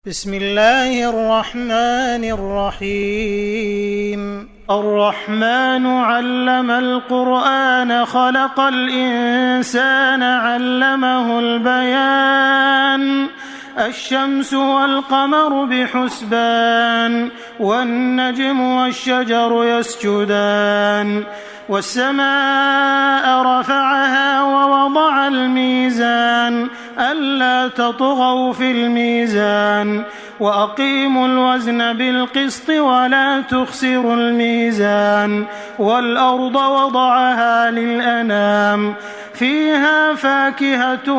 بسم الله الرحمن الرحيم الرحمن علم القرآن خلق الإنسان علمه البيان الشمس والقمر بحسبان والنجم والشجر يسجدان والسماء رفعها ووضع الميزان ألا تطغوا في الميزان وأقيموا الوزن بالقسط ولا تخسروا الميزان والأرض وضعها للأنام فيها فاكهة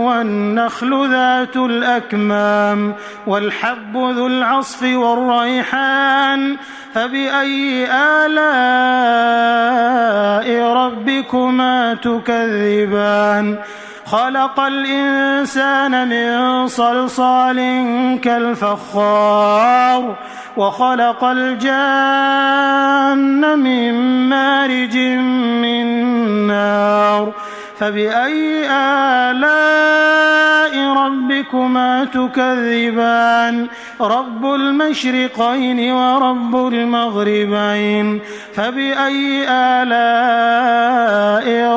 والنخل ذات الأكمام والحب ذو العصف والريحان فبأي آلاء ربكما تكذبان خلق الإنسان من صلصال كالفخار وخلق الجان من مارج من نار فبأي آلاء ربكما تكذبان رب المشرقين ورب المغربين فبأي آلاء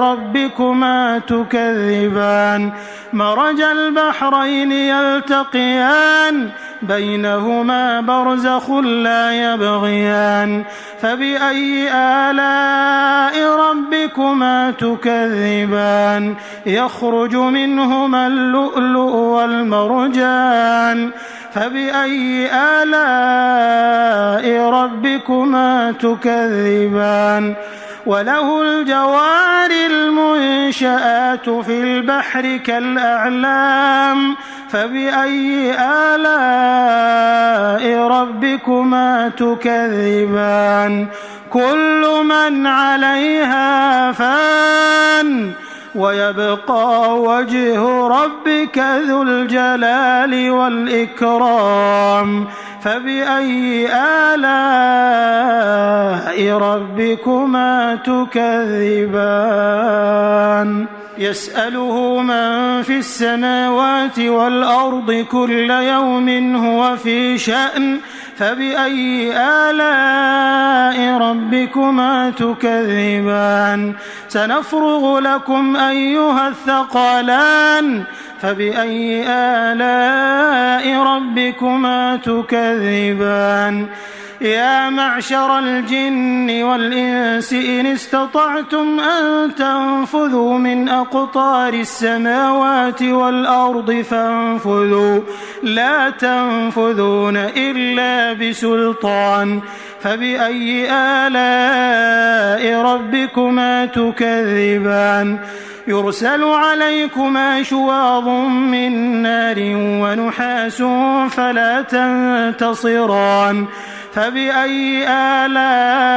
ربكما تكذبان مرج البحرين يلتقيان بينهما برزخ لا يبغيان فبأي آلاء ربكما تكذبان يخرج منهما اللؤلؤ والمرجان فبأي آلاء ربكما تكذبان وله الجوار المنشآت في البحر كالأعلام فبأي آلاء ربكما تكذبان كل من عليها فان ويبقى وجه ربك ذو الجلال والإكرام فبأي آلاء ربكما تكذبان يسأله من في السماوات والأرض كل يوم هو في شأن فبأي آلاء ربكما تكذبان سنفرغ لكم أيها الثقلان فبأي آلاء ربكما تكذبان يا معشر الجن والإنس إن استطعتم أن تنفذوا من أقطار السماوات والأرض فانفذوا لا تنفذون إلا بسلطان فبأي آلاء ربكما تكذبان يرسل عليكما شواظ من نار ونحاس فلا تنتصران فبأي آلاء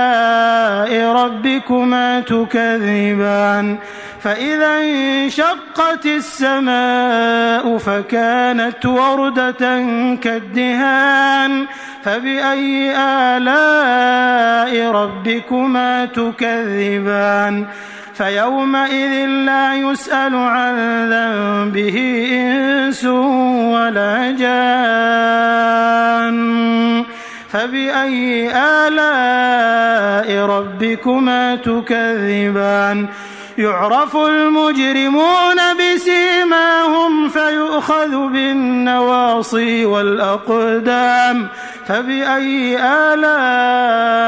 ربكما تكذبان فإذا انشقت السماء فكانت وردة كالدهان فبأي آلاء ربكما تكذبان فيومئذ لا يسأل عن ذنبه إنس ولا جان فبأي آلاء ربكما تكذبان يعرف المجرمون بسيماهم فيؤخذ بالنواصي والأقدام فبأي آلاء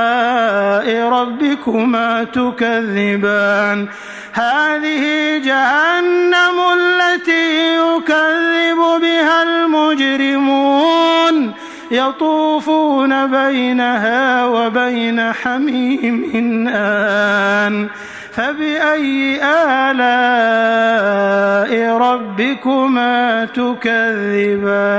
ربكما تكذبان هذه جهنم التي يكذب بها المجرمون يطوفون بينها وبين حميم آن فبأي آلاء ربكما تكذبان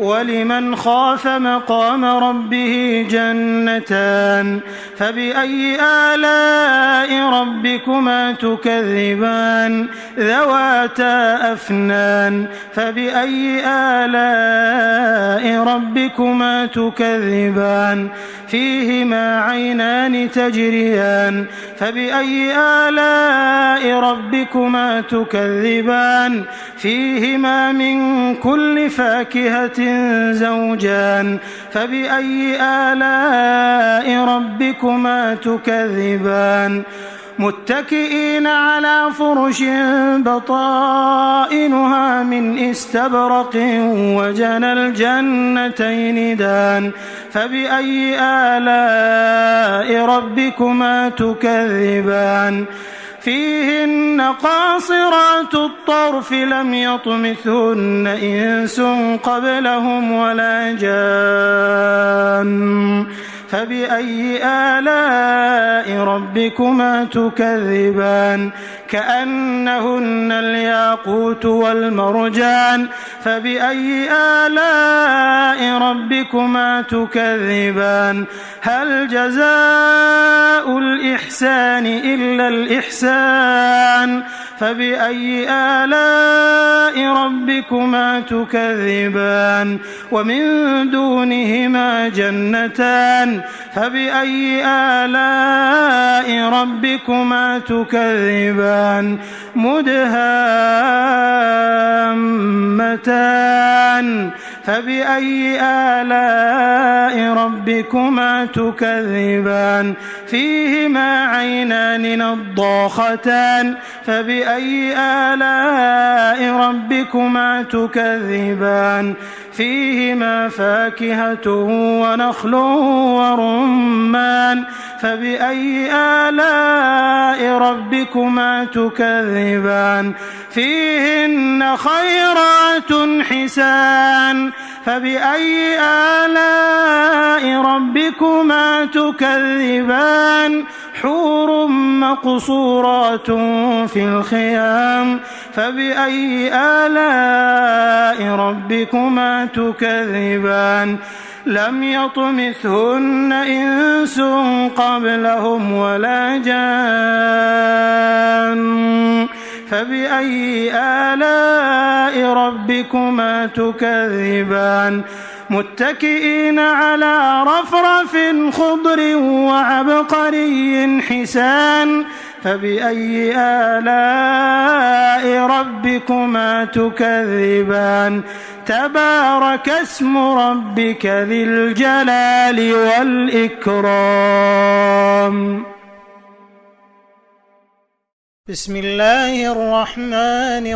ولمن خاف مقام ربه جنتان فبأي آلاء ربكما تكذبان ذواتا أفنان فبأي آلاء ربكما تكذبان فيهما عينان تجريان فبأي آلاء ربكما تكذبان فيهما من كل فاكهة فاكهة زوجان فبأي آلاء ربكما تكذبان متكئين على فرش بطائنها من استبرق وجنى الجنتين دان فبأي آلاء ربكما تكذبان فيهن قاصرات الطرف لم يطمثهن إنس قبلهم ولا جان فبأي آلاء ربكما تكذبان كأنهن الياقوت والمرجان فبأي آلاء ربكما تكذبان هل جزاء الإحسان إلا الإحسان فبأي آلاء ربكما تكذبان ومن دونهما جنتان فبأي آلاء ربكما تكذبان مدهامتان فبأي آلاء ربكما تكذبان فيهما عينان نضاختان فبأي آلاء ربكما تكذبان فيهما فاكهة ونخل ورمان فبأي آلاء ربكما تكذبان فيهن خيرات حسان فبأي آلاء ربكما تكذبان حور مقصورات في الخيام فبأي آلاء ربكما تكذبان لم يطمثهن إنس قبلهم ولا جان فبأي آلاء ربكما تكذبان متكئين على رفرف خضر وعبقري حسان فبأي آلاء ربكما تكذبان تبارك اسم ربك ذي الجلال والإكرام بسم الله الرحمن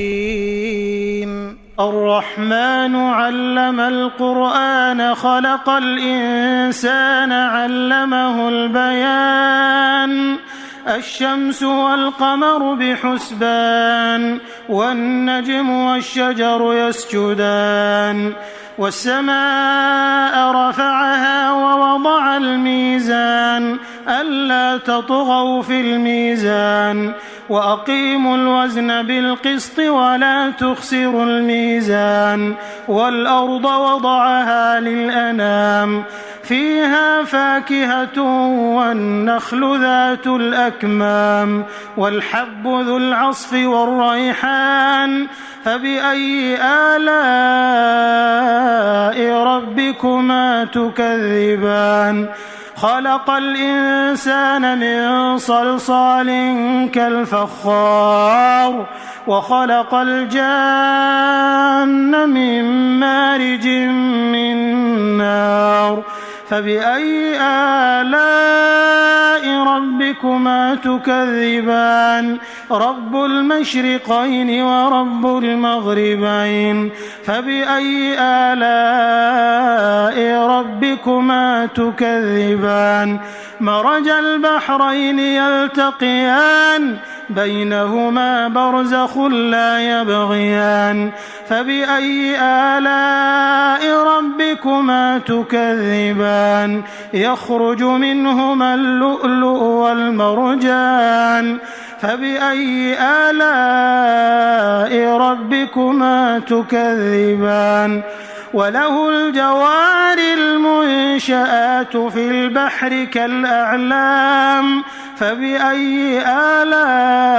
الرحيم الرحمن علم القرآن خلق الإنسان علمه البيان الشمس والقمر بحسبان والنجم والشجر يسجدان والسماء رفعها ووضع الميزان ألا تطغوا في الميزان وأقيموا الوزن بالقسط ولا تخسروا الميزان والأرض وضعها للأنام فيها فاكهة والنخل ذات الأكمام والحب ذو العصف والريحان فبأي آلاء ربكما تكذبان خلق الإنسان من صلصال كالفخار وخلق الجان من مارج من نار فبأي آلاء ربكما تكذبان رب المشرقين ورب المغربين فبأي آلاء ربكما تكذبان مرج البحرين يلتقيان بينهما برزخ لا يبغيان فبأي آلاء ربكما تكذبان يخرج منهما اللؤلؤ والمرجان فبأي آلاء ربكما تكذبان وله الجوار المنشآت في البحر كالأعلام فبأي آلاء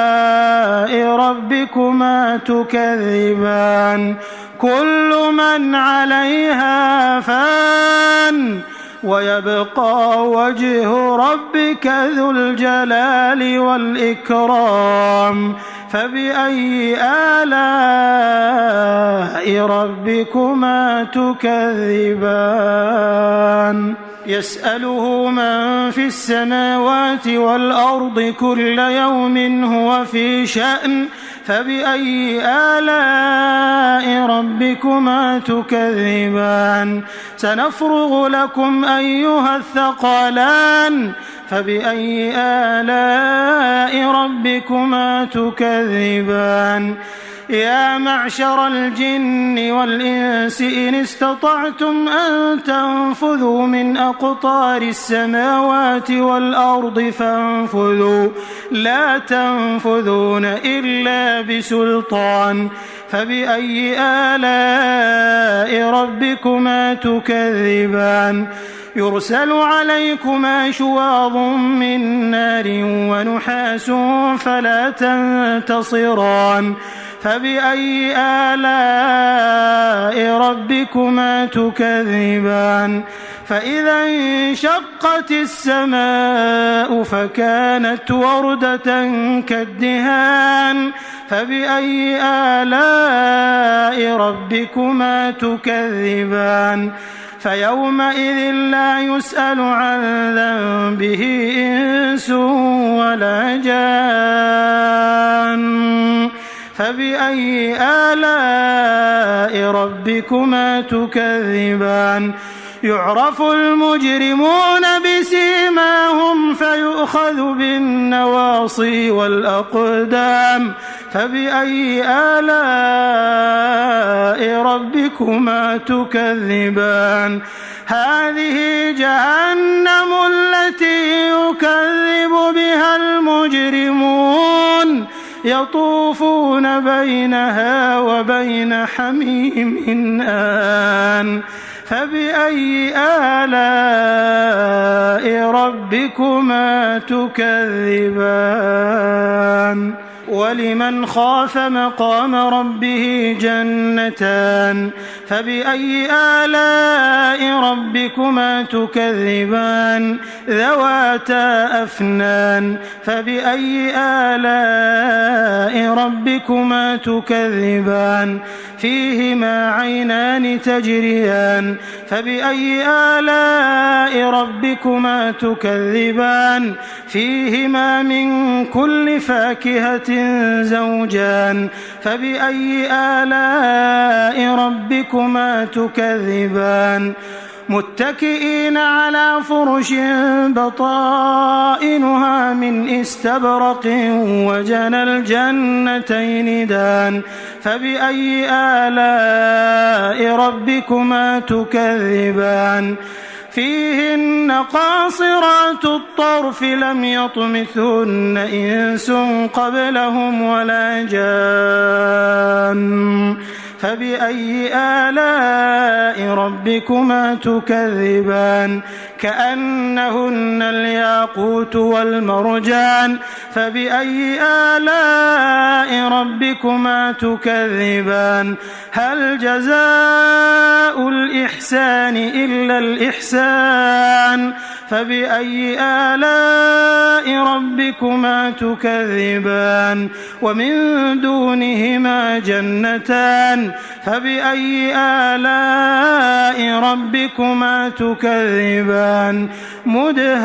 ربكما تكذبان كل من عليها فان ويبقى وجه ربك ذو الجلال والإكرام فبأي آلاء ربكما تكذبان يسأله من في السماوات والأرض كل يوم هو في شأن فبأي آلاء ربكما تكذبان سنفرغ لكم أيها الثقلان فبأي آلاء ربكما تكذبان يا معشر الجن والإنس إن استطعتم أن تنفذوا من أقطار السماوات والأرض فانفذوا لا تنفذون إلا بسلطان فبأي آلاء ربكما تكذبان يرسل عليكما شواظ من نار ونحاس فلا تنتصران فبأي آلاء ربكما تكذبان فإذا انشقت السماء فكانت وردة كالدهان فبأي آلاء ربكما تكذبان فيومئذ لا يسأل عن ذنبه إنس ولا جان فبأي آلاء ربكما تكذبان يعرف المجرمون بسيماهم فيؤخذ بالنواصي والأقدام فبأي آلاء ربكما تكذبان هذه جهنم التي يكذب بها المجرمون يطوفون بينها وبين حميم آن فبأي آلاء ربكما تكذبان ولمن خاف مقام ربه جنتان فبأي آلاء ربكما تكذبان ذواتا أفنان فبأي آلاء ربكما تكذبان فيهما عينان تجريان فبأي آلاء ربكما تكذبان فيهما من كل فاكهة زوجان فبأي آلاء ربكما تكذبان متكئين على فرش بطائنها من استبرق وجنى الجنتين دان فبأي آلاء ربكما تكذبان فيهن قاصرات الطرف لم يطمثهن إنس قبلهم ولا جان فبأي آلاء ربكما تكذبان كأنهن الياقوت والمرجان فبأي آلاء ربكما تكذبان هل جزاء الإحسان إلا الإحسان فبأي آلاء ربكما تكذبان ومن دونهما جنتان فبأي آلاء ربكما تكذبان مدهامتان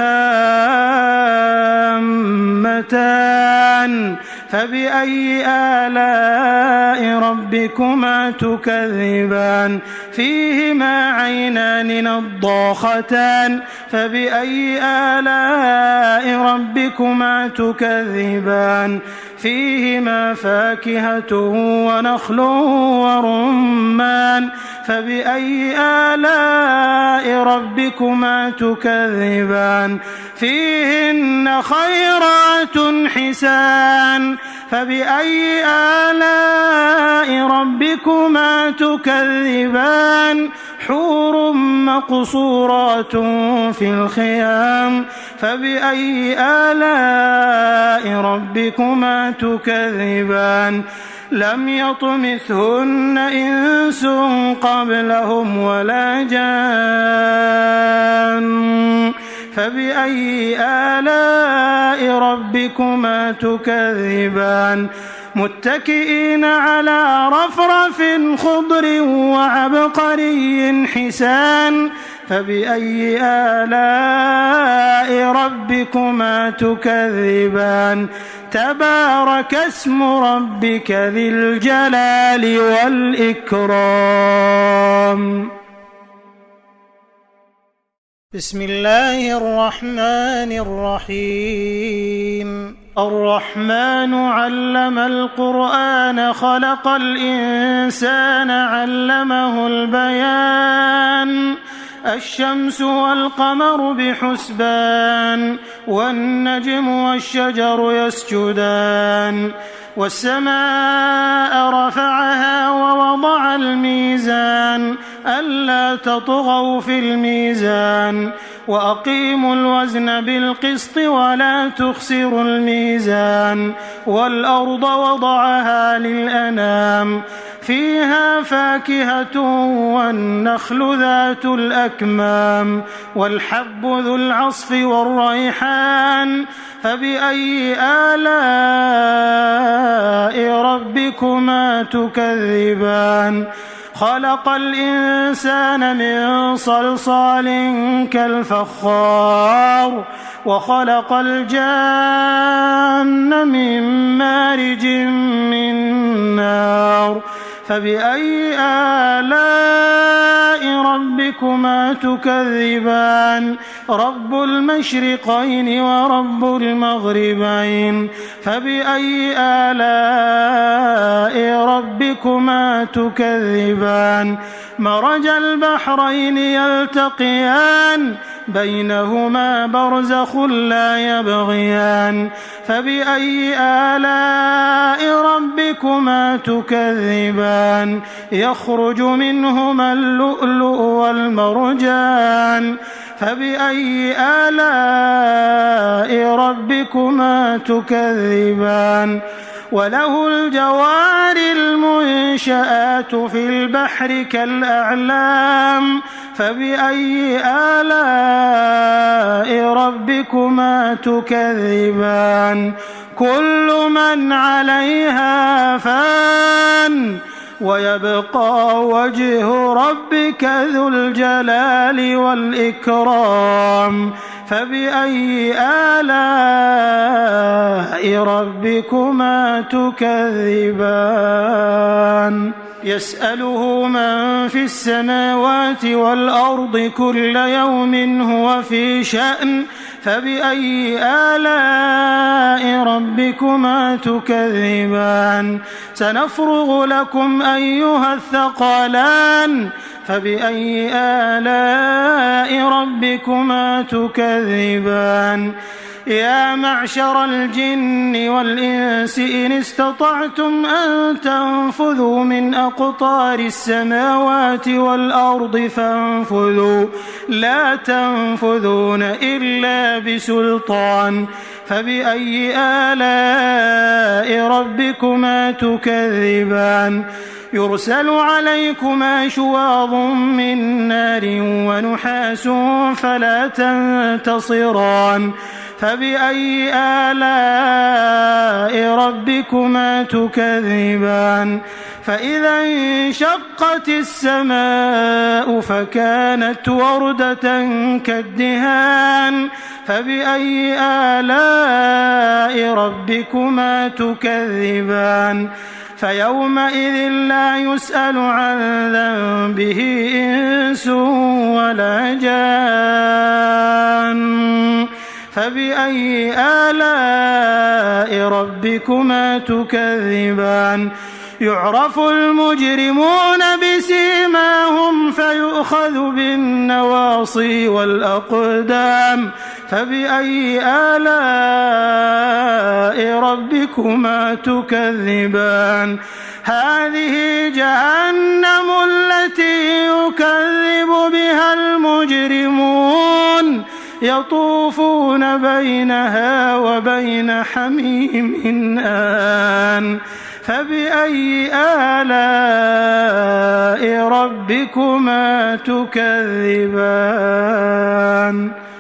فبأي آلاء ربكما تكذبان فيهما عينان نضاختان فبأي آلاء ربكما تكذبان فيهما فاكهة ونخل ورمان فبأي آلاء ربكما تكذبان فيهن خيرات حسان فبأي آلاء ربكما تكذبان حور مقصورات في الخيام فبأي آلاء ربكما تكذبان لم يطمثهن إنس قبلهم ولا جان فبأي آلاء ربكما تكذبان متكئين على رفرف خضر وعبقري حسان فبأي آلاء ربكما تكذبان تبارك اسم ربك ذي الجلال والإكرام. بسم الله الرحمن الرحيم. الرحمن علم القرآن خلق الإنسان علمه البيان الشمس والقمر بحسبان والنجم والشجر يسجدان والسماء رفعها ووضع الميزان ألا تطغوا في الميزان وأقيموا الوزن بالقسط ولا تخسروا الميزان والأرض وضعها للأنام فيها فاكهة والنخل ذات الأكمام والحب ذو العصف والريحان فبأي آلاء ربكما تكذبان خلق الإنسان من صلصال كالفخار وخلق الجان من مارج من نار فبأي آلاء ربكما تكذبان رب المشرقين ورب المغربين فبأي آلاء ربكما تكذبان مرج البحرين يلتقيان بينهما برزخ لا يبغيان فبأي آلاء ربكما تكذبان يخرج منهما اللؤلؤ والمرجان فبأي آلاء ربكما تكذبان وله الجوار المنشآت في البحر كالأعلام فبأي آلاء ربكما تكذبان كل من عليها فان ويبقى وجه ربك ذو الجلال والإكرام فبأي آلاء ربكما تكذبان يسأله من في السماوات والأرض كل يوم هو في شأن فبأي آلاء ربكما تكذبان سنفرغ لكم أيها الثقلان فبأي آلاء ربكما تكذبان يا معشر الجن والإنس إن استطعتم أن تنفذوا من أقطار السماوات والأرض فانفذوا لا تنفذون إلا بسلطان فبأي آلاء ربكما تكذبان يرسل عليكما شواظ من نار ونحاس فلا تنتصران فبأي آلاء ربكما تكذبان فإذا انشقت السماء فكانت وردة كالدهان فبأي آلاء ربكما تكذبان فيومئذ لا يسأل عن ذنبه إنس ولا جان فبأي آلاء ربكما تكذبان يعرف المجرمون بسيماهم فيؤخذ بالنواصي والأقدام فبأي آلاء ربكما تكذبان هذه جهنم التي يكذب بها المجرمون يطوفون بينها وبين حميم آن فبأي آلاء ربكما تكذبان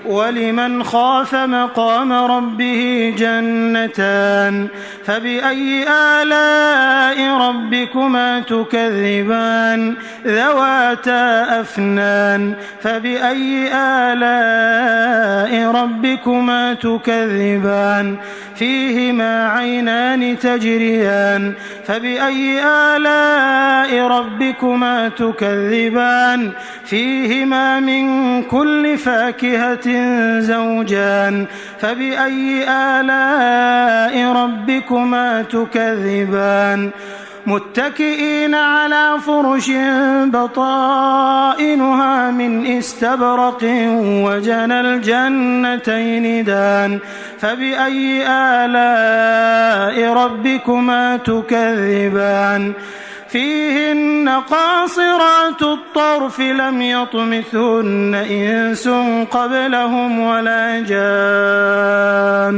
ولمن خاف مقام ربه جنتان فبأي آلاء ربكما تكذبان ذواتا أفنان فبأي آلاء ربكما تكذبان فيهما عينان تجريان فبأي آلاء ربكما تكذبان فيهما من كل فاكهة زوجان فبأي آلاء ربكما تكذبان متكئين على فرش بطائنها من استبرق وجنى الجنتين دان فبأي آلاء ربكما تكذبان فيهن قاصرات الطرف لم يطمثهن إنس قبلهم ولا جان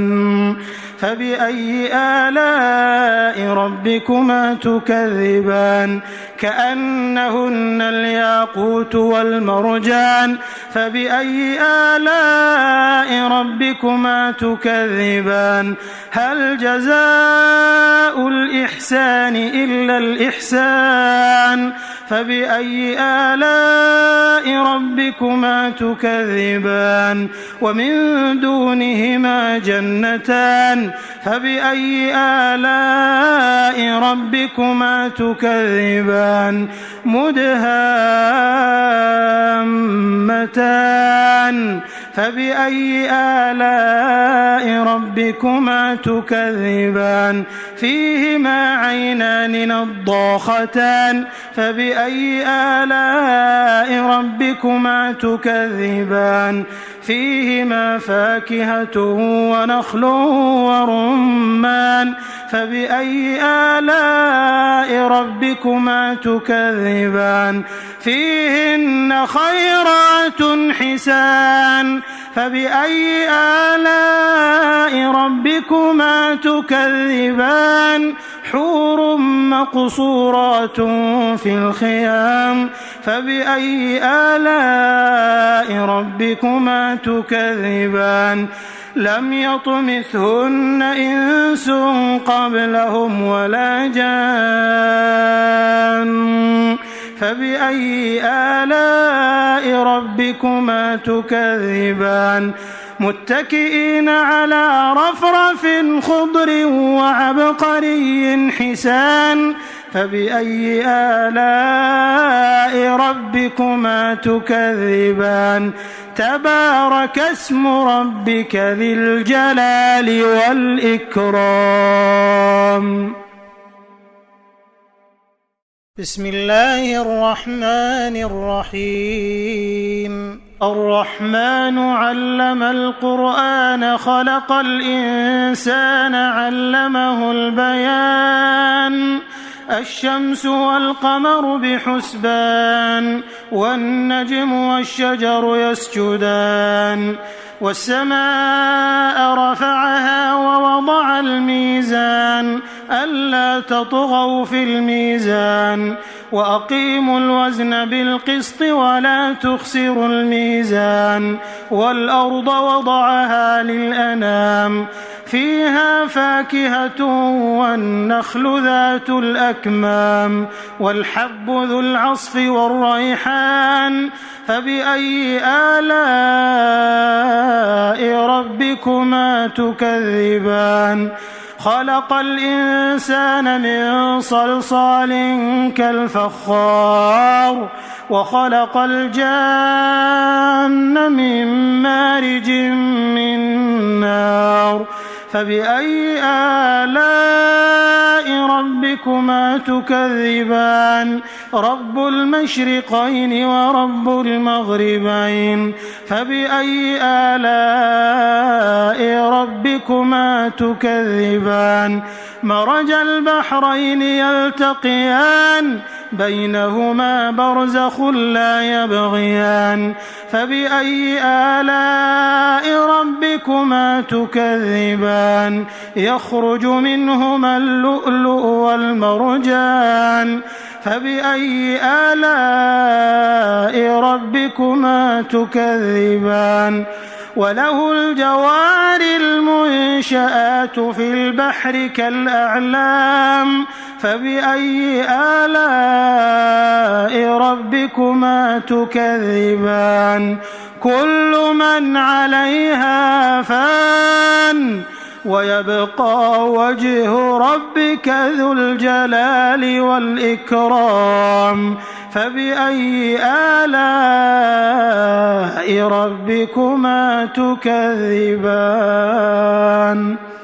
فبأي آلاء ربكما تكذبان كأنهن الياقوت والمرجان فبأي آلاء ربكما تكذبان هل جزاء الإحسان إلا الإحسان فبأي آلاء ربكما تكذبان ومن دونهما جنتان فبأي آلاء ربكما تكذبان مدهامتان فبأي آلاء ربكما تكذبان فيهما عينان نضاختان فبأي آلاء ربكما تكذبان فيهما فاكهة ونخل ورمان فبأي آلاء ربكما تكذبان فيهن خيرات حسان فبأي آلاء ربكما تكذبان حور مقصورات في الخيام فبأي آلاء ربكما تكذبان لم يطمثهن إنس قبلهم ولا جان فبأي آلاء ربكما تكذبان متكئين على رفرف خضر وعبقري حسان فبأي آلاء ربكما تكذبان تبارك اسم ربك ذي الجلال والإكرام بسم الله الرحمن الرحيم الرحمن علم القرآن خلق الإنسان علمه البيان الشمس والقمر بحسبان والنجم والشجر يسجدان والسماء رفعها ووضع الميزان ألا تطغوا في الميزان وأقيموا الوزن بالقسط ولا تخسروا الميزان والأرض وضعها للأنام فيها فاكهة والنخل ذات الأكمام والحب ذو العصف والريحان فبأي آلاء ربكما تكذبان خلق الإنسان من صلصال كالفخار وخلق الجان من مارج من نار فبأي آلاء ربكما تكذبان رب المشرقين ورب المغربين فبأي آلاء ربكما تكذبان مرج البحرين يلتقيان بينهما برزخ لا يبغيان فبأي آلاء ربكما تكذبان يخرج منهما اللؤلؤ والمرجان فبأي آلاء ربكما تكذبان وله الجوار المنشآت في البحر كالأعلام فبأي آلاء ربكما تكذبان كل من عليها فان ويبقى وجه ربك ذو الجلال والإكرام فبأي آلاء ربكما تكذبان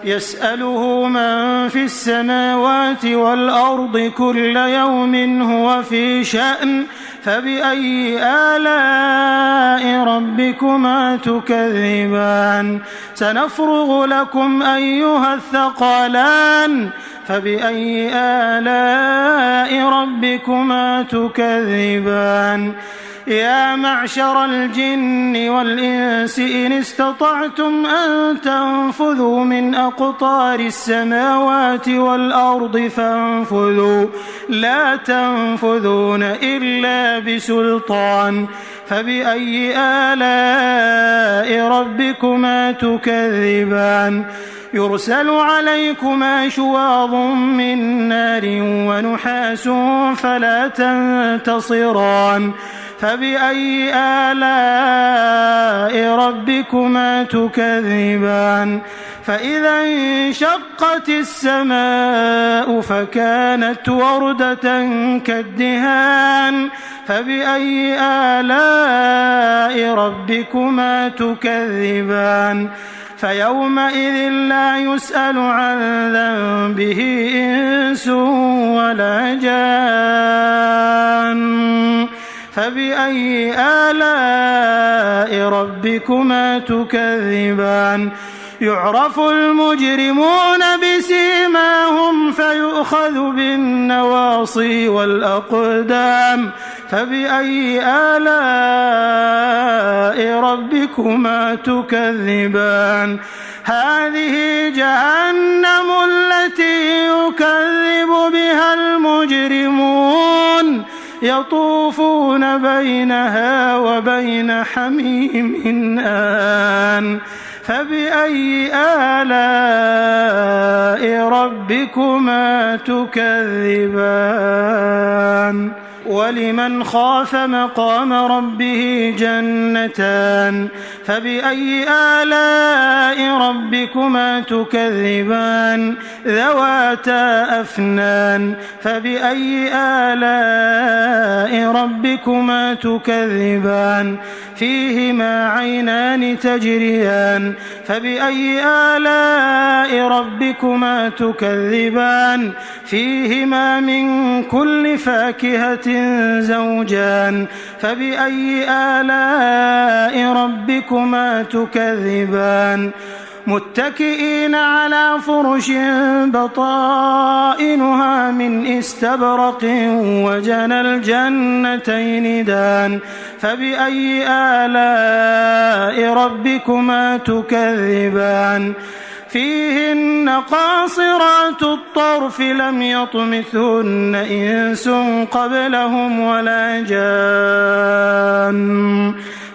يسأله من في السماوات والأرض كل يوم هو في شأن فبأي آلاء ربكما تكذبان سنفرغ لكم أيها الثقلان فبأي آلاء ربكما تكذبان يا معشر الجن والإنس إن استطعتم أن تنفذوا من أقطار السماوات والأرض فانفذوا لا تنفذون إلا بسلطان فبأي آلاء ربكما تكذبان يرسل عليكما شواظ من نار ونحاس فلا تنتصران فبأي آلاء ربكما تكذبان فإذا انشقت السماء فكانت وردة كالدهان فبأي آلاء ربكما تكذبان فيومئذ لا يسأل عن ذنبه إنس ولا جان فبأي آلاء ربكما تكذبان يعرف المجرمون بسيماهم فيؤخذ بالنواصي والأقدام فبأي آلاء ربكما تكذبان هذه جهنم التي يكذب بها المجرمون يطوفون بينها وبين حميم آن فبأي آلاء ربكما تكذبان ولمن خاف مقام ربه جنتان فبأي آلاء ربكما تكذبان ذواتا أفنان فبأي آلاء ربكما تكذبان فيهما عينان تجريان فبأي آلاء ربكما تكذبان فيهما من كل فاكهة زوجان فبأي آلاء ربكما تكذبان متكئين على فرش بطائنها من استبرق وجنى الجنتين دان فبأي آلاء ربكما تكذبان فيهن قاصرات الطرف لم يطمثهن إنس قبلهم ولا جان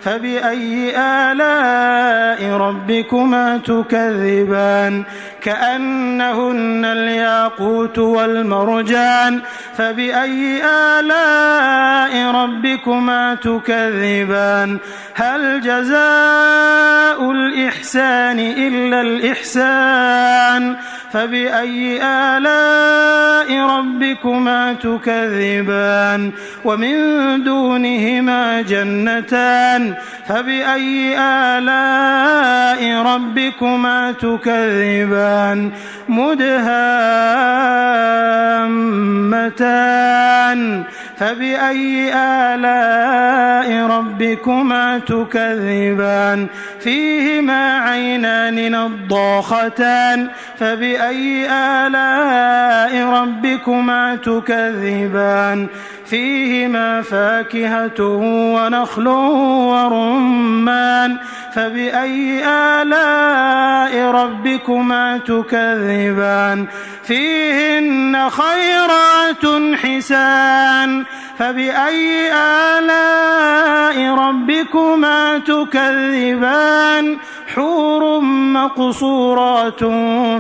فبأي آلاء ربكما تكذبان كأنهن الياقوت والمرجان فبأي آلاء ربكما تكذبان هل جزاء الإحسان إلا الإحسان فبأي آلاء ربكما تكذبان ومن دونهما جنتان فبأي آلاء ربكما تكذبان مدهامتان فبأي آلاء ربكما تكذبان فيهما عينان نضاختان فبأي آلاء ربكما تكذبان فيهما فاكهة ونخل ورمان فبأي آلاء ربكما تكذبان فيهن خيرات حسان فبأي آلاء ربكما ربكما تكذبان حور مقصورات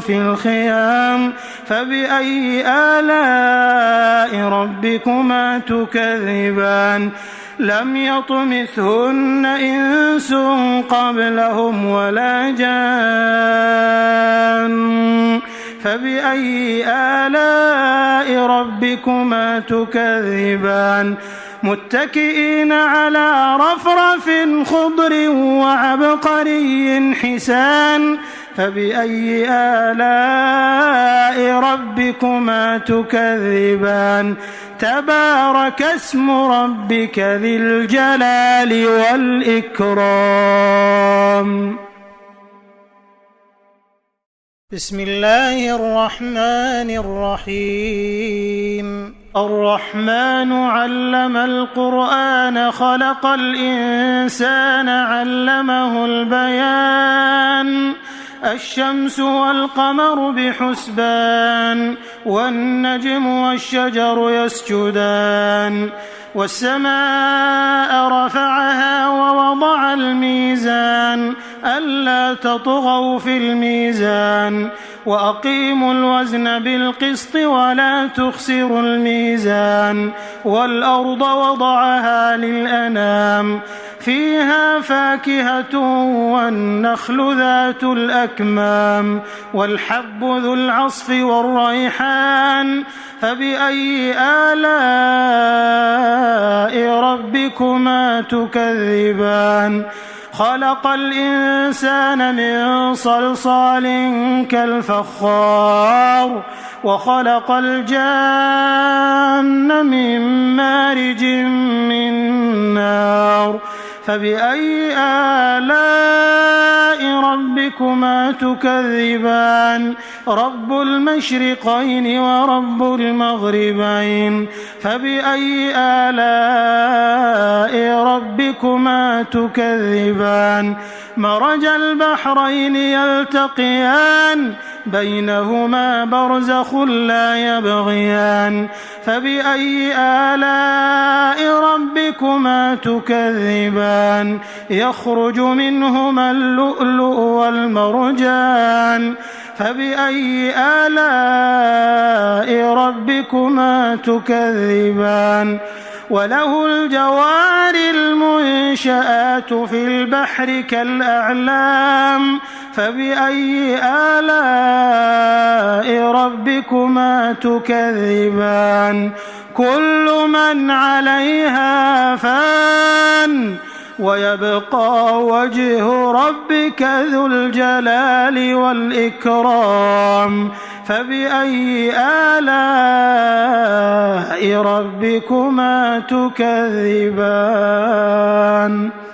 في الخيام فبأي آلاء ربكما تكذبان لم يطمثهن إنس قبلهم ولا جان فبأي آلاء ربكما تكذبان متكئين على رفرف خضر وعبقري حسان فبأي آلاء ربكما تكذبان تبارك اسم ربك ذي الجلال والإكرام. بسم الله الرحمن الرحيم. الرحمن علم القرآن خلق الإنسان علمه البيان الشمس والقمر بحسبان والنجم والشجر يسجدان والسماء رفعها ووضع الميزان ألا تطغوا في الميزان وأقيموا الوزن بالقسط ولا تخسروا الميزان والأرض وضعها للأنام فيها فاكهة والنخل ذات الأكمام والحب ذو العصف والريحان فبأي آلاء ربكما تكذبان خلق الإنسان من صلصال كالفخار وخلق الجان من مارج من نار فبأي آلاء ربكما تكذبان رب المشرقين ورب المغربين فبأي آلاء ربكما تكذبان مرج البحرين يلتقيان بينهما برزخ لا يبغيان فبأي آلاء ربكما تكذبان يخرج منهما اللؤلؤ والمرجان فبأي آلاء ربكما تكذبان وله الجوار المنشآت في البحر كالأعلام فبأي آلاء ربكما تكذبان كل من عليها فان ويبقى وجه ربك ذو الجلال والإكرام فبأي آلاء ربكما تكذبان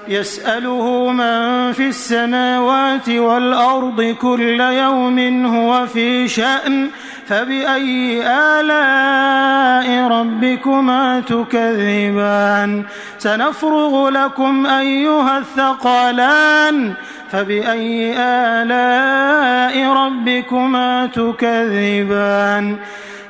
يسأله من في السماوات والأرض كل يوم هو في شأن فبأي آلاء ربكما تكذبان سنفرغ لكم أيها الثقلان فبأي آلاء ربكما تكذبان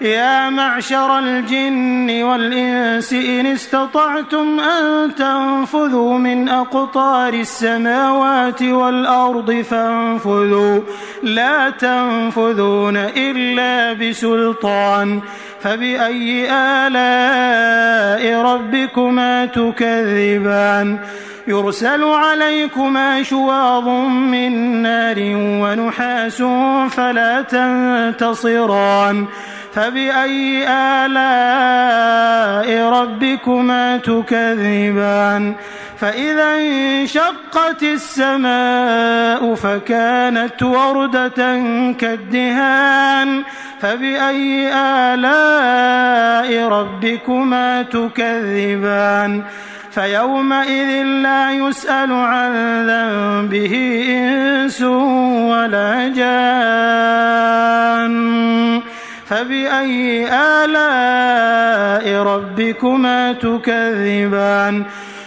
يا معشر الجن والإنس إن استطعتم أن تنفذوا من أقطار السماوات والأرض فانفذوا لا تنفذون إلا بسلطان فبأي آلاء ربكما تكذبان يرسل عليكما شواظ من نار ونحاس فلا تنتصران فبأي آلاء ربكما تكذبان فإذا انشقت السماء فكانت وردة كالدهان فبأي آلاء ربكما تكذبان فيومئذ لا يسأل عن ذنبه إنس ولا جان فبأي آلاء ربكما تكذبان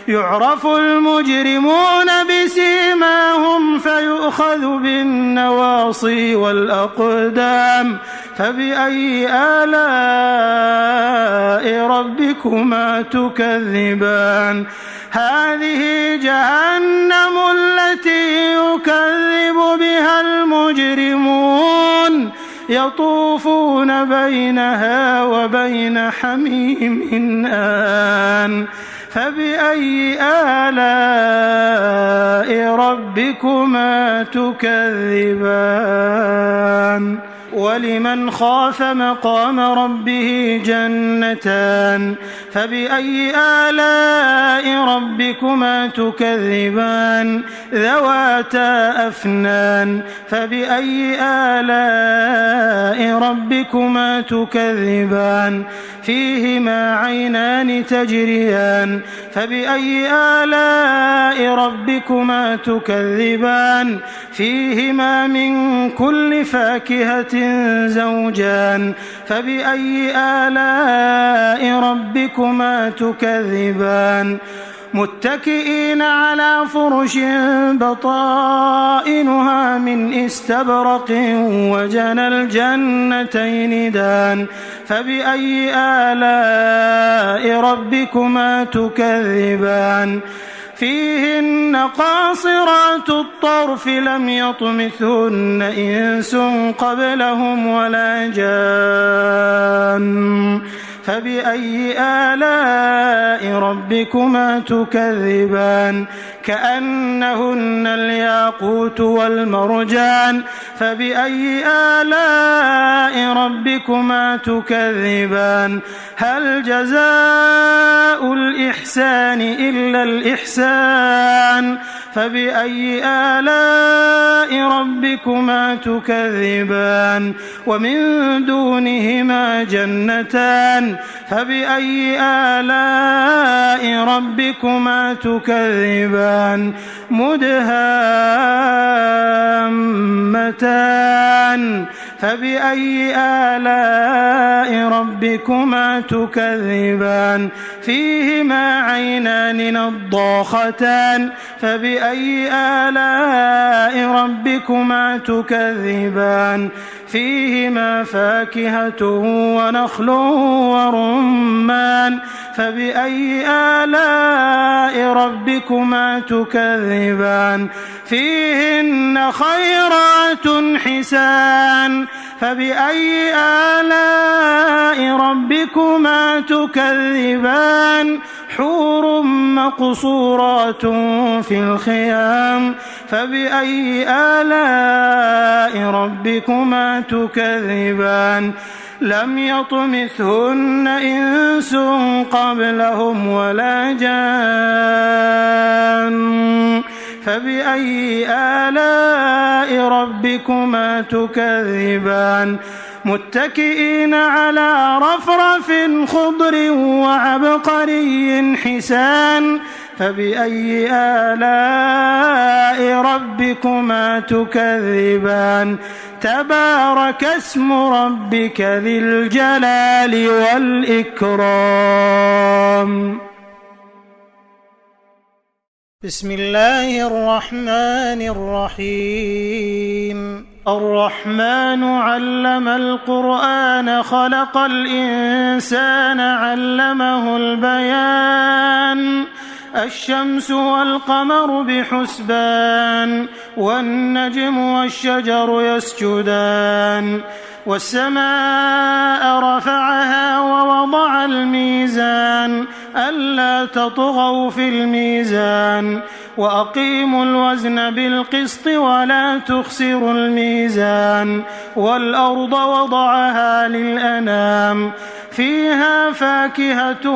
يعرف المجرمون بسيماهم فيؤخذ بالنواصي والأقدام فبأي آلاء ربكما تكذبان هذه جهنم التي يكذب بها المجرمون يطوفون بينها وبين حميم آن فبأي آلاء ربكما تكذبان ولمن خاف مقام ربه جنتان فبأي آلاء ربكما تكذبان ذواتا أفنان فبأي آلاء ربكما تكذبان فيهما عينان تجريان فبأي آلاء ربكما تكذبان فيهما من كل فاكهة زوجان فبأي آلاء ربكما تكذبان متكئين على فرش بطائنها من استبرق وجنى الجنتين دان فبأي آلاء ربكما تكذبان فيهن قاصرات الطرف لم يطمثهن إنس قبلهم ولا جان فبأي آلاء ربكما تكذبان كأنهن الياقوت والمرجان فبأي آلاء ربكما تكذبان هل جزاء الإحسان إلا الإحسان فبأي آلاء ربكما تكذبان ومن دونهما جنتان فبأي آلاء ربكما تكذبان مدهامتان فبأي آلاء ربكما تكذبان فيهما عينان نضاختان فبأي آلاء ربكما تكذبان فيهما فاكهة ونخل ورمان فبأي آلاء ربكما تكذبان فيهن خيرات حسان فبأي آلاء ربكما تكذبان حور مقصورات في الخيام فبأي آلاء ربكما تكذبان لم يطمثهن إنس قبلهم ولا جان فبأي آلاء ربكما تكذبان متكئين على رفرف خضر وعبقري حسان فبأي آلاء ربكما تكذبان تبارك اسم ربك ذي الجلال والإكرام بسم الله الرحمن الرحيم الرحمن علم القرآن خلق الإنسان علمه البيان الشمس والقمر بحسبان والنجم والشجر يسجدان والسماء رفعها ووضع الميزان ألا تطغوا في الميزان وأقيموا الوزن بالقسط ولا تخسروا الميزان والأرض وضعها للأنام فيها فاكهة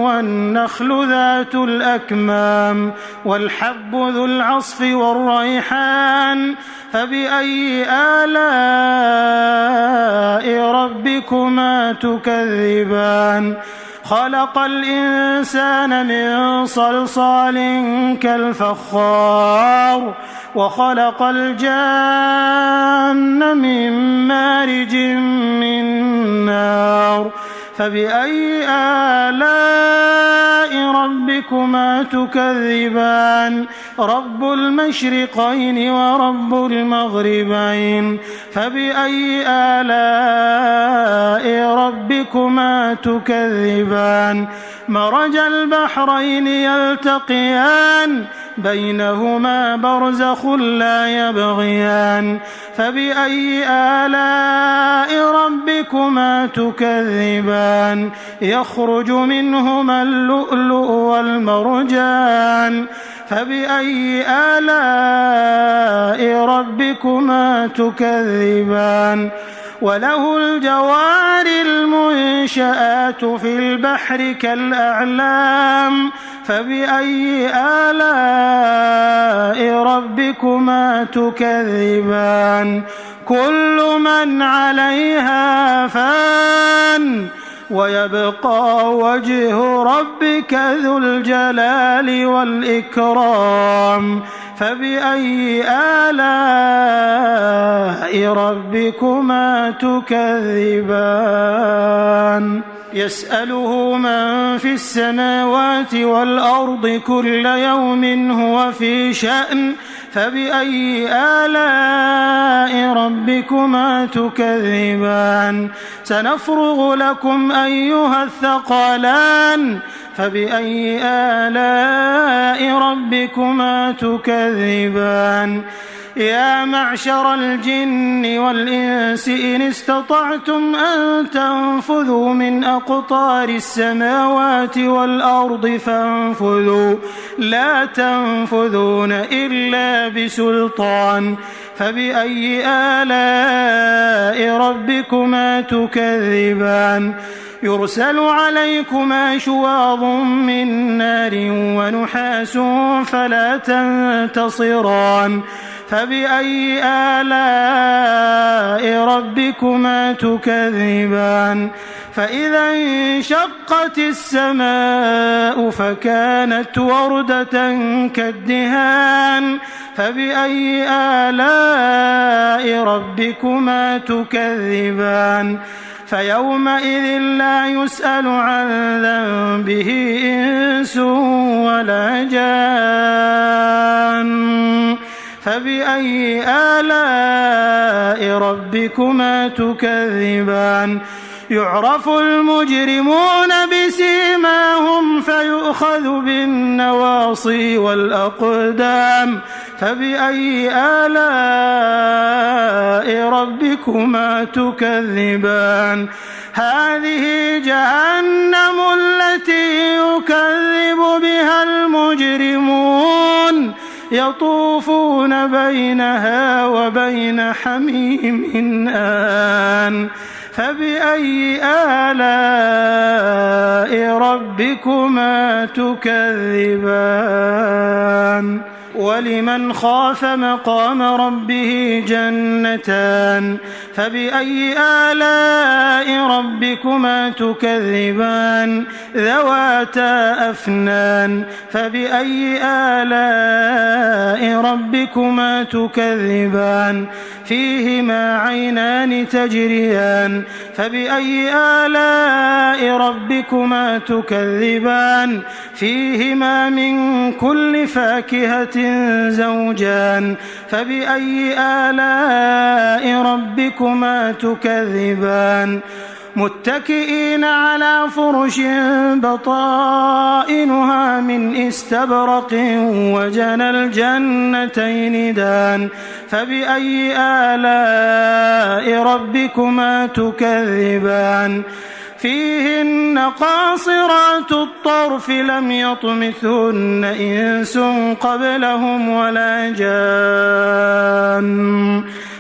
والنخل ذات الأكمام والحب ذو العصف والريحان فبأي آلاء ربكما تكذبان خلق الإنسان من صلصال كالفخار وخلق الجان من مارج من نار فبأي آلاء ربكما تكذبان رب المشرقين ورب المغربين فبأي آلاء ربكما تكذبان مرج البحرين يلتقيان بينهما برزخ لا يبغيان فبأي آلاء ربكما تكذبان يخرج منهما اللؤلؤ والمرجان فبأي آلاء ربكما تكذبان وله الجوار المنشآت في البحر كالأعلام فبأي آلاء ربكما تكذبان كل من عليها فان ويبقى وجه ربك ذو الجلال والإكرام فبأي آلاء ربكما تكذبان يسأله من في السماوات والأرض كل يوم هو في شأن فبأي آلاء ربكما تكذبان سنفرغ لكم أيها الثقلان فبأي آلاء ربكما تكذبان يا معشر الجن والإنس إن استطعتم أن تنفذوا من أقطار السماوات والأرض فانفذوا لا تنفذون إلا بسلطان فبأي آلاء ربكما تكذبان يرسل عليكما شواظ من نار ونحاس فلا تنتصران فبأي آلاء ربكما تكذبان فإذا انشقت السماء فكانت وردة كالدهان فبأي آلاء ربكما تكذبان فيومئذ لا يسأل عن ذنبه إنس ولا جان فبأي آلاء ربكما تكذبان يعرف المجرمون بسيماهم فيؤخذ بالنواصي والأقدام فبأي آلاء ربكما تكذبان هذه جهنم التي يكذب بها المجرمون يطوفون بينها وبين حميم آن فبأي آلاء ربكما تكذبان ولمن خاف مقام ربه جنتان فبأي آلاء ربكما تكذبان ذواتا أفنان فبأي آلاء ربكما تكذبان فيهما عينان تجريان فبأي آلاء ربكما تكذبان فيهما من كل فاكهة زوجان فبأي آلاء ربكما تكذبان متكئين على فرش بطائنها من استبرق وجنى الجنتين دان فبأي آلاء ربكما تكذبان فيهن قاصرات الطرف لم يطمثهن إنس قبلهم ولا جان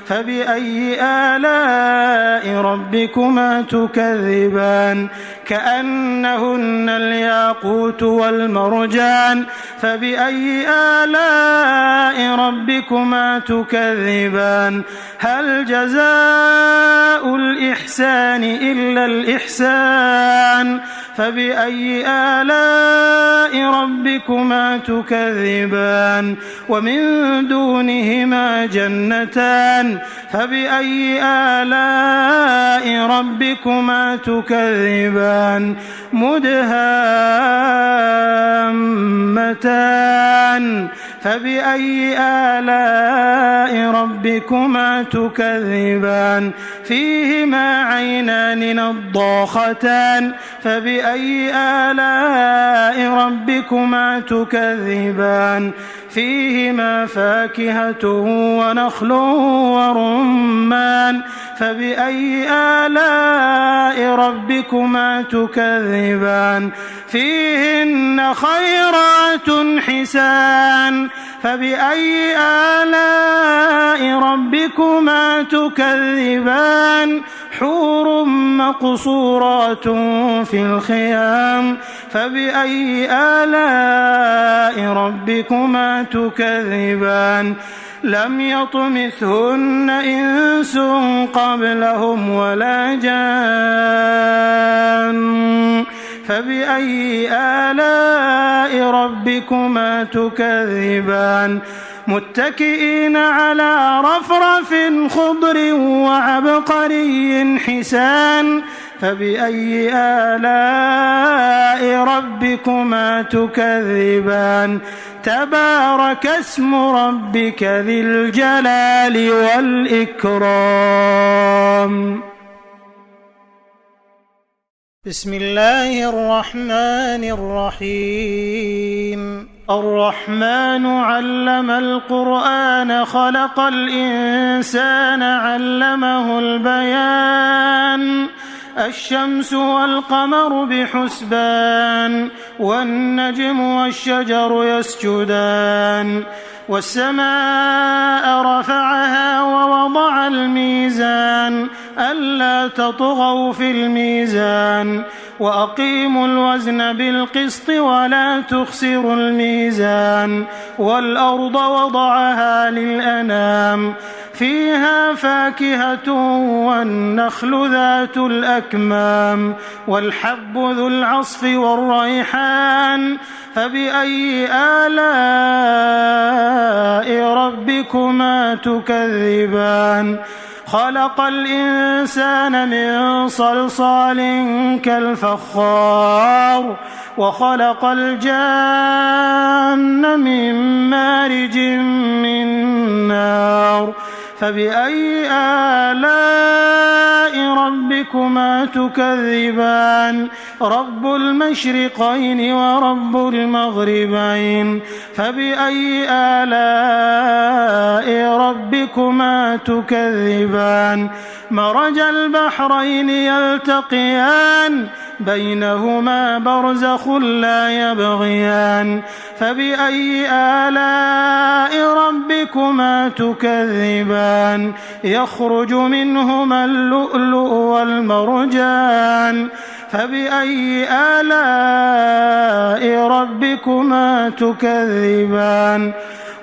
فبأي آلاء ربكما تكذبان كأنهن الياقوت والمرجان فبأي آلاء ربكما تكذبان هل جزاء الإحسان إلا الإحسان فبأي آلاء ربكما تكذبان ومن دونهما جنتان فبأي آلاء ربكما تكذبان مدهامتان فبأي آلاء ربكما تكذبان فيهما عينان نضاختان فبأي آلاء ربكما تكذبان فيهما فاكهة ونخل ورمان فبأي آلاء ربكما تكذبان فيهن خيرات حسان فبأي آلاء ربكما تكذبان حور مقصورات في الخيام فبأي آلاء ربكما تكذبان لم يطمثهن إنس قبلهم ولا جان فبأي آلاء ربكما تكذبان متكئين على رفرف خضر وعبقري حسان فبأي آلاء ربكما تكذبان تبارك اسم ربك ذي الجلال والإكرام بسم الله الرحمن الرحيم الرحمن علم القرآن خلق الإنسان علمه البيان الشمس والقمر بحسبان والنجم والشجر يسجدان والسماء رفعها ووضع الميزان ألا تطغوا في الميزان وأقيموا الوزن بالقسط ولا تخسروا الميزان والأرض وضعها للأنام فيها فاكهة والنخل ذات الأكمام والحب ذو العصف والريحان فبأي آلاء ربكما تكذبان خلق الإنسان من صلصال كالفخار وخلق الجان من مارج من نار فبأي آلاء ربكما تكذبان رب المشرقين ورب المغربين فبأي آلاء ربكما تكذبان مرج البحرين يلتقيان بينهما برزخ لا يبغيان فبأي آلاء ربكما تكذبان يخرج منهما اللؤلؤ والمرجان فبأي آلاء ربكما تكذبان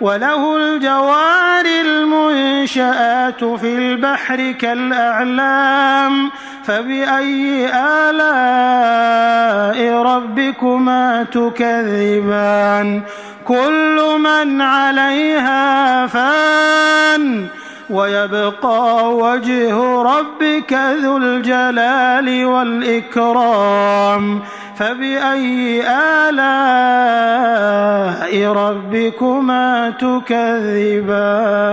وله الجوار المنشآت في البحر كالأعلام فبأي آلاء ربكما تكذبان كل من عليها فان ويبقى وجه ربك ذو الجلال والإكرام فبأي آلاء ربكما تكذبان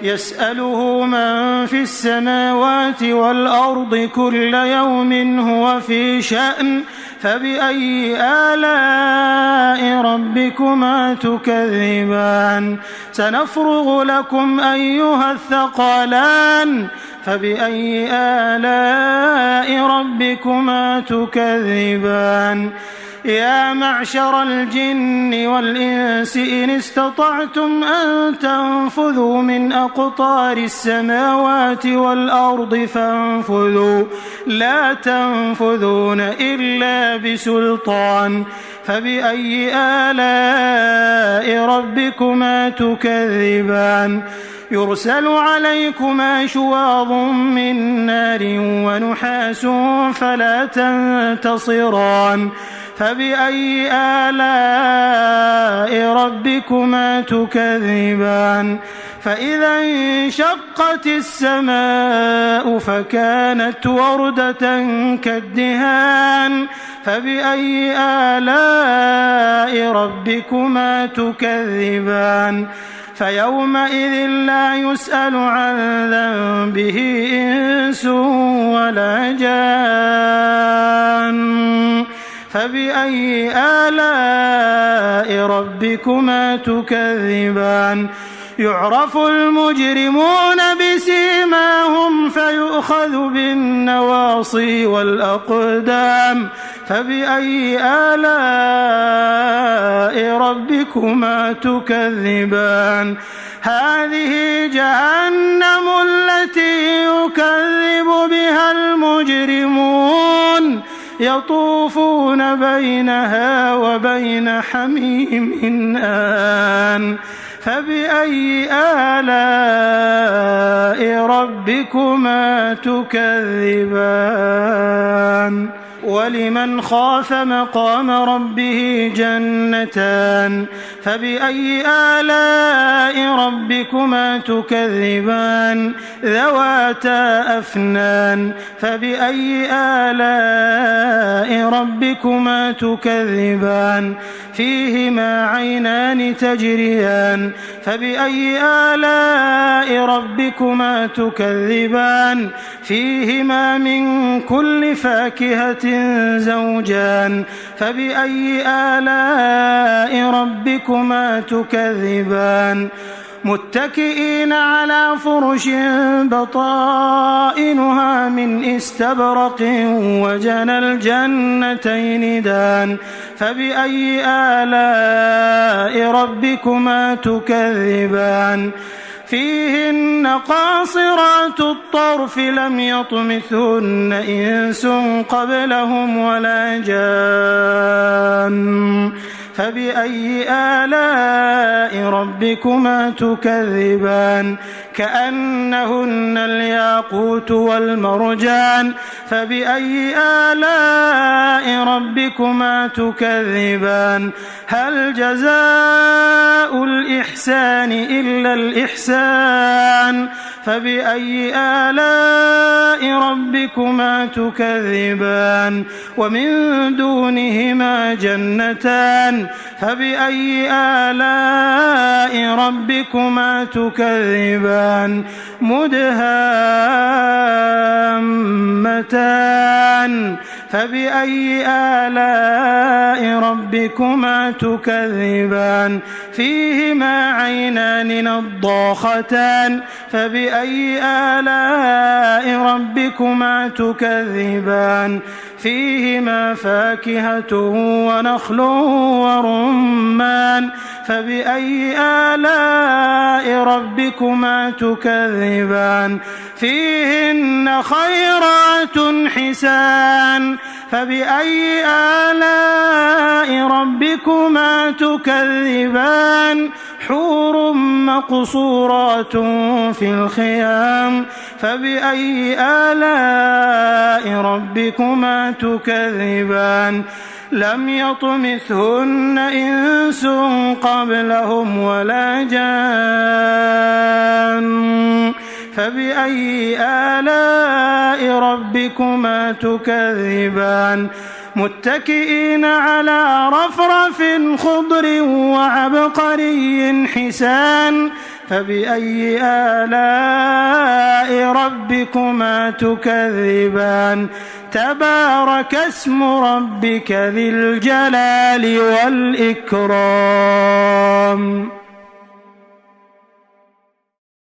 يسأله من في السماوات والأرض كل يوم هو في شأن فبأي آلاء ربكما تكذبان سنفرغ لكم أيها الثقلان فبأي آلاء ربكما تكذبان يا معشر الجن والإنس إن استطعتم أن تنفذوا من أقطار السماوات والأرض فانفذوا لا تنفذون إلا بسلطان فبأي آلاء ربكما تكذبان يرسل عليكما شواظ من نار ونحاس فلا تنتصران فبأي آلاء ربكما تكذبان فإذا انشقت السماء فكانت وردة كالدهان فبأي آلاء ربكما تكذبان فيومئذ لا يسأل عن ذنبه إنس ولا جان فبأي آلاء ربكما تكذبان يعرف المجرمون بسيماهم فيؤخذ بالنواصي والأقدام فبأي آلاء ربكما تكذبان هذه جهنم التي يكذب بها المجرمون يطوفون بينها وبين حميم آن فبأي آلاء ربكما تكذبان ولمن خاف مقام ربه جنتان فبأي آلاء ربكما تكذبان ذواتا أفنان فبأي آلاء ربكما تكذبان فيهما عينان تجريان فبأي آلاء ربكما تكذبان فيهما من كل فاكهة زوجان فبأي آلاء ربكما تكذبان متكئين على فرش بطائنها من استبرق وجنى الجنتين دان فبأي آلاء ربكما تكذبان فيهن قاصرات الطرف لم يطمثهن إنس قبلهم ولا جان فبأي آلاء ربكما تكذبان كأنهن الياقوت والمرجان فبأي آلاء ربكما تكذبان هل جزاء الإحسان إلا الإحسان فبأي آلاء ربكما تكذبان ومن دونهما جنتان فبأي آلاء ربكما تكذبان مدهامتان فبأي آلاء ربكما تكذبان فيهما عينان نضاختان فبأي آلاء ربكما تكذبان فيهما فاكهة ونخل ورمان فبأي آلاء ربكما تكذبان فيهن خيرات حسان فبأي آلاء ربكما تكذبان حور مقصورات في الخيام فبأي آلاء ربكما تكذبان لم يطمثهن إنس قبلهم ولا جان فبأي آلاء ربكما تكذبان متكئين على رفرف خضر وعبقري حسان فبأي آلاء ربكما تكذبان تبارك اسم ربك ذي الجلال والإكرام.